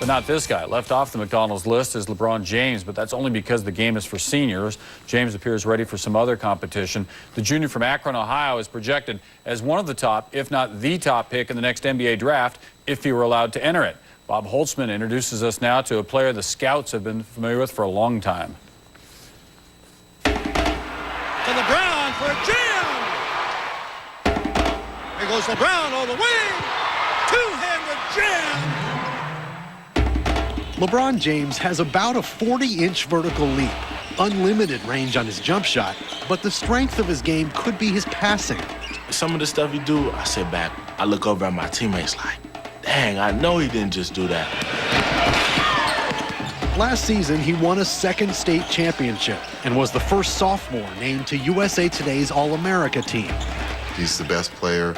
But not this guy. Left off the McDonald's list is LeBron James, but that's only because the game is for seniors. James appears ready for some other competition. The junior from Akron, Ohio, is projected as one of the top, if not the top pick in the next NBA draft, if he were allowed to enter it. Bob Holtzman introduces us now to a player the scouts have been familiar with for a long time. To LeBron for a jam! Here goes LeBron all the way! Two-handed jam! LeBron James has about a 40-inch vertical leap, unlimited range on his jump shot, but the strength of his game could be his passing. Some of the stuff he do, I sit back, I look over at my teammates like, dang, I know he didn't just do that. Last season, he won a second state championship and was the first sophomore named to USA Today's All-America team. He's the best player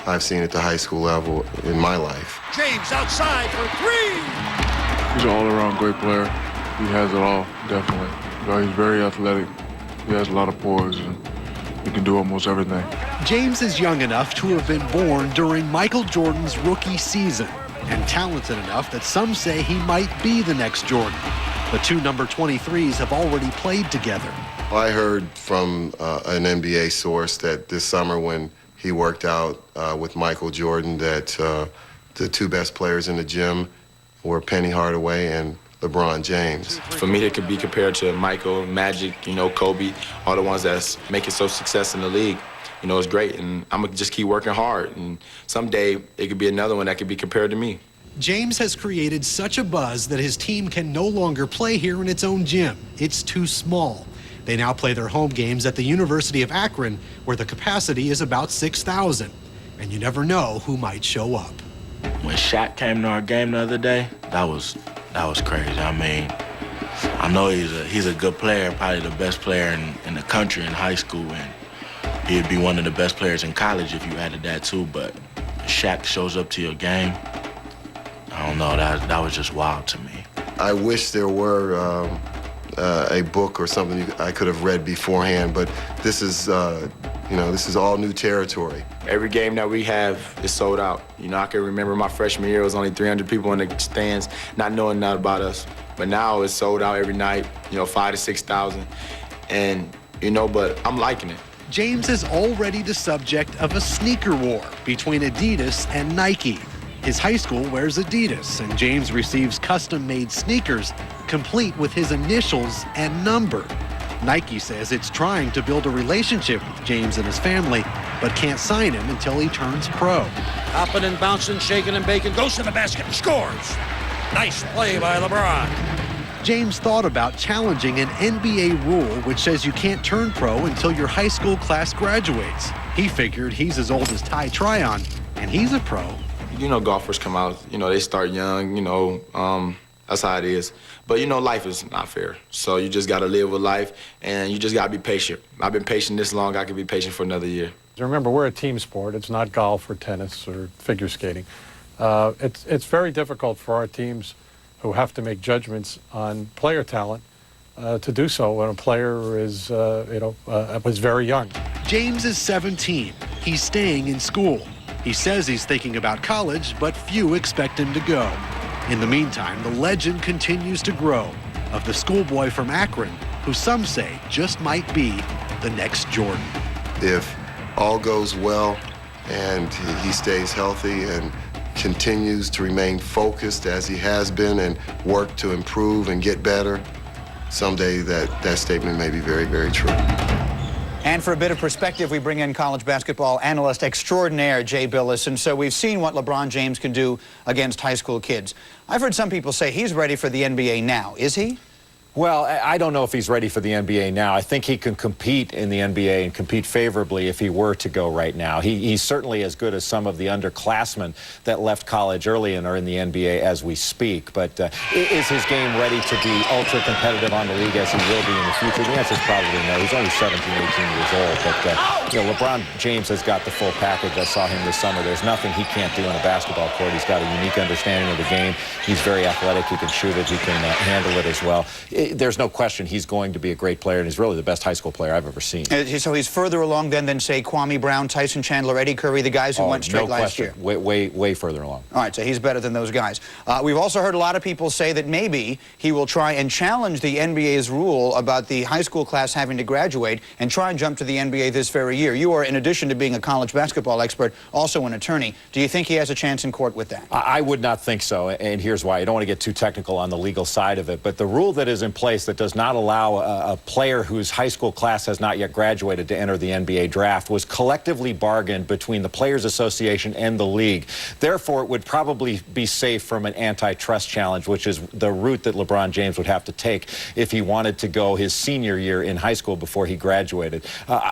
I've seen at the high school level in my life. James outside for three! He's an all-around great player. He has it all, definitely. He's very athletic. He has a lot of poise, and he can do almost everything. James is young enough to have been born during Michael Jordan's rookie season and talented enough that some say he might be the next Jordan. The two number 23s have already played together. I heard from an NBA source that this summer when he worked out with Michael Jordan that the two best players in the gym were Penny Hardaway and LeBron James. For me, it could be compared to Michael, Magic, you know, Kobe, all the ones that's making so success in the league. You know, it's great, and I'm gonna just keep working hard, and someday it could be another one that could be compared to me. James has created such a buzz that his team can no longer play here in its own gym. It's too small. They now play their home games at the University of Akron, where the capacity is about 6,000, and you never know who might show up. When Shaq came to our game the other day, that was crazy. I mean, I know he's a good player, probably the best player in the country in high school, and he'd be one of the best players in college if you added that too, but Shaq shows up to your game, I don't know, that was just wild to me. I wish there were a book or something I could have read beforehand, but this is, you know, this is all new territory. Every game that we have is sold out. You know, I can remember my freshman year, it was only 300 people in the stands, not knowing nothing about us. But now it's sold out every night, you know, 5,000 to 6,000. And, you know, but I'm liking it. James is already the subject of a sneaker war between Adidas and Nike. His high school wears Adidas, and James receives custom-made sneakers complete with his initials and number. Nike says it's trying to build a relationship with James and his family, but can't sign him until he turns pro. Hopping and bouncing, shaking and baking, goes to the basket and scores. Nice play by LeBron. James thought about challenging an NBA rule which says you can't turn pro until your high school class graduates. He figured he's as old as Ty Tryon, and he's a pro. You know, golfers come out, you know, they start young, you know, that's how it is. But, you know, life is not fair. So you just got to live with life, and you just got to be patient. I've been patient this long, I can be patient for another year. Remember, we're a team sport. It's not golf or tennis or figure skating. It's very difficult for our teams who have to make judgments on player talent to do so when a player is, was very young. James is 17. He's staying in school. He says he's thinking about college, but few expect him to go. In the meantime, the legend continues to grow of the schoolboy from Akron, who some say just might be the next Jordan. If all goes well and he stays healthy and continues to remain focused as he has been and work to improve and get better, someday that statement may be very, very true. And for a bit of perspective, we bring in college basketball analyst extraordinaire Jay Billis. And so we've seen what LeBron James can do against high school kids. I've heard some people say he's ready for the NBA now. Is he? Well, I don't know if he's ready for the NBA now. I think he can compete in the NBA and compete favorably if he were to go right now. He's certainly as good as some of the underclassmen that left college early and are in the NBA as we speak. But is his game ready to be ultra competitive on the league as he will be in the future? The answer is probably no. He's only 17, 18 years old. But, you know, LeBron James has got the full package. I saw him this summer. There's nothing he can't do on a basketball court. He's got a unique understanding of the game. He's very athletic. He can shoot it. He can handle it as well. there's no question he's going to be a great player, and he's really the best high school player I've ever seen. So he's further along then than, say, Kwame Brown, Tyson Chandler, Eddie Curry, the guys who went straight last year? Way further along. All right, so he's better than those guys. We've also heard a lot of people say that maybe he will try and challenge the NBA's rule about the high school class having to graduate and try and jump to the NBA this very year. You are, in addition to being a college basketball expert, also an attorney. Do you think he has a chance in court with that? I would not think so, and here's why. I don't want to get too technical on the legal side of it, but the rule that is in place that does not allow a player whose high school class has not yet graduated to enter the NBA draft was collectively bargained between the Players Association and the league. Therefore, it would probably be safe from an antitrust challenge, which is the route that LeBron James would have to take if he wanted to go his senior year in high school before he graduated.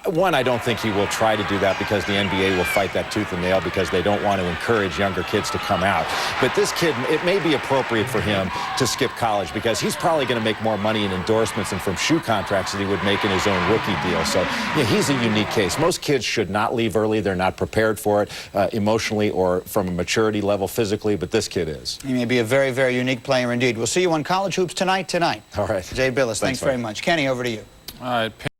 One, I don't think he will try to do that because the NBA will fight that tooth and nail because they don't want to encourage younger kids to come out. But this kid, it may be appropriate for him to skip college because he's probably going to make more money in endorsements and from shoe contracts than he would make in his own rookie deal. So yeah, he's a unique case. Most kids should not leave early. They're not prepared for it emotionally or from a maturity level physically, but this kid is. He may be a very, very unique player indeed. We'll see you on College Hoops tonight. All right. Jay Billis, thanks very much. Kenny, over to you. All right.